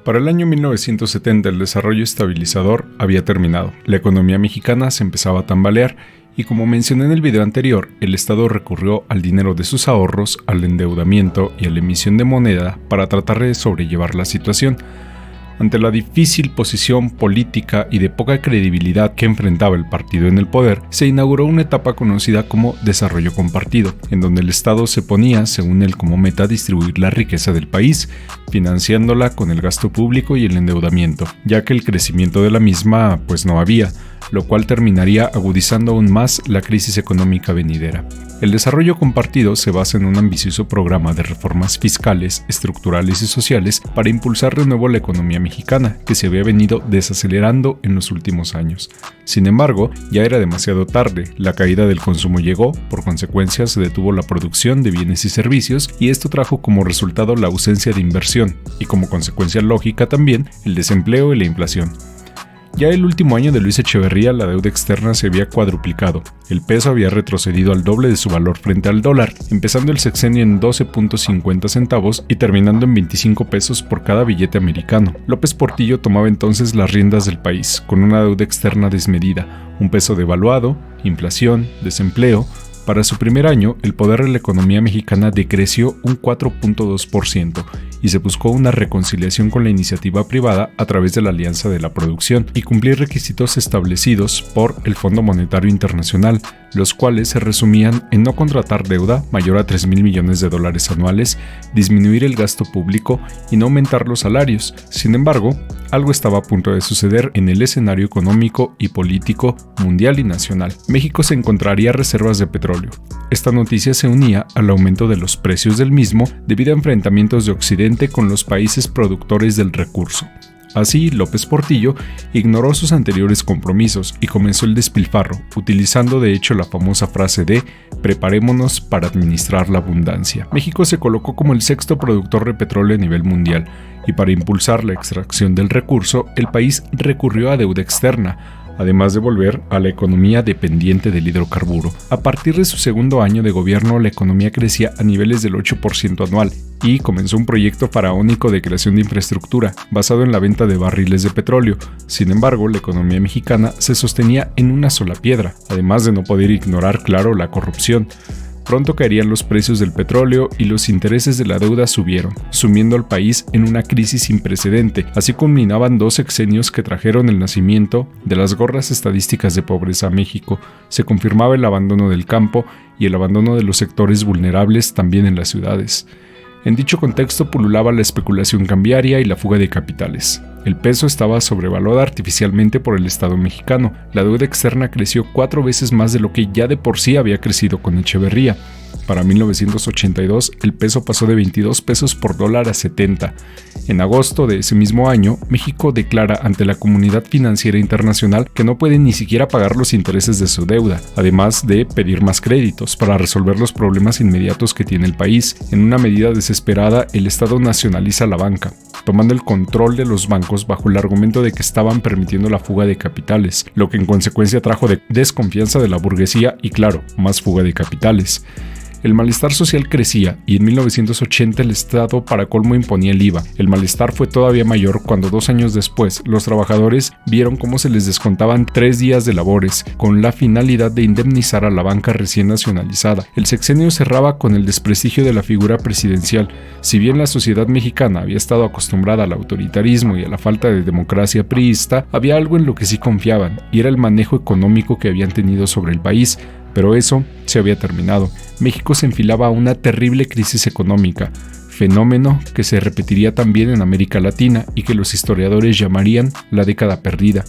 Para el año 1970 el desarrollo estabilizador había terminado, la economía mexicana se empezaba a tambalear y como mencioné en el video anterior, el Estado recurrió al dinero de sus ahorros, al endeudamiento y a la emisión de moneda para tratar de sobrellevar la situación. Ante la difícil posición política y de poca credibilidad que enfrentaba el partido en el poder, se inauguró una etapa conocida como desarrollo compartido, en donde el Estado se ponía, según él, como meta distribuir la riqueza del país, financiándola con el gasto público y el endeudamiento, ya que el crecimiento de la misma pues no había, lo cual terminaría agudizando aún más la crisis económica venidera. El desarrollo compartido se basa en un ambicioso programa de reformas fiscales, estructurales y sociales para impulsar de nuevo la economía mexicana, que se había venido desacelerando en los últimos años. Sin embargo, ya era demasiado tarde, la caída del consumo llegó, por consecuencia se detuvo la producción de bienes y servicios y esto trajo como resultado la ausencia de inversión y como consecuencia lógica también el desempleo y la inflación. Ya el último año de Luis Echeverría la deuda externa se había cuadruplicado, el peso había retrocedido al doble de su valor frente al dólar, empezando el sexenio en 12.50 centavos y terminando en 25 pesos por cada billete americano. López Portillo tomaba entonces las riendas del país, con una deuda externa desmedida, un peso devaluado, inflación, desempleo. Para su primer año, el poder de la economía mexicana decreció un 4.2% y se buscó una reconciliación con la iniciativa privada a través de la Alianza de la Producción y cumplir requisitos establecidos por el Fondo Monetario Internacional, los cuales se resumían en no contratar deuda mayor a $3,000 millones anuales, disminuir el gasto público y no aumentar los salarios. Sin embargo, algo estaba a punto de suceder en el escenario económico y político mundial y nacional. México se encontraría reservas de petróleo. Esta noticia se unía al aumento de los precios del mismo debido a enfrentamientos de Occidente con los países productores del recurso. Así, López Portillo ignoró sus anteriores compromisos y comenzó el despilfarro, utilizando de hecho la famosa frase de «preparémonos para administrar la abundancia». México se colocó como el sexto productor de petróleo a nivel mundial, y para impulsar la extracción del recurso, el país recurrió a deuda externa, además de volver a la economía dependiente del hidrocarburo. A partir de su segundo año de gobierno, la economía crecía a niveles del 8% anual y comenzó un proyecto faraónico de creación de infraestructura, basado en la venta de barriles de petróleo. Sin embargo, la economía mexicana se sostenía en una sola piedra, además de no poder ignorar, claro, la corrupción. Pronto caerían los precios del petróleo y los intereses de la deuda subieron, sumiendo al país en una crisis sin precedente. Así culminaban 2 sexenios que trajeron el nacimiento de las gordas estadísticas de pobreza a México. Se confirmaba el abandono del campo y el abandono de los sectores vulnerables también en las ciudades. En dicho contexto pululaba la especulación cambiaria y la fuga de capitales. El peso estaba sobrevaluado artificialmente por el Estado mexicano. La deuda externa creció 4 veces más de lo que ya de por sí había crecido con Echeverría. Para 1982, el peso pasó de 22 pesos por dólar a 70. En agosto de ese mismo año, México declara ante la comunidad financiera internacional que no puede ni siquiera pagar los intereses de su deuda, además de pedir más créditos para resolver los problemas inmediatos que tiene el país. En una medida desesperada, el Estado nacionaliza la banca, tomando el control de los bancos bajo el argumento de que estaban permitiendo la fuga de capitales, lo que en consecuencia trajo desconfianza de la burguesía y, claro, más fuga de capitales. El malestar social crecía y en 1980 el Estado para colmo imponía el IVA. El malestar fue todavía mayor cuando 2 años después los trabajadores vieron cómo se les descontaban 3 días de labores con la finalidad de indemnizar a la banca recién nacionalizada. El sexenio cerraba con el desprestigio de la figura presidencial. Si bien la sociedad mexicana había estado acostumbrada al autoritarismo y a la falta de democracia priista, había algo en lo que sí confiaban y era el manejo económico que habían tenido sobre el país. Pero eso se había terminado. México se enfilaba a una terrible crisis económica, fenómeno que se repetiría también en América Latina y que los historiadores llamarían la década perdida.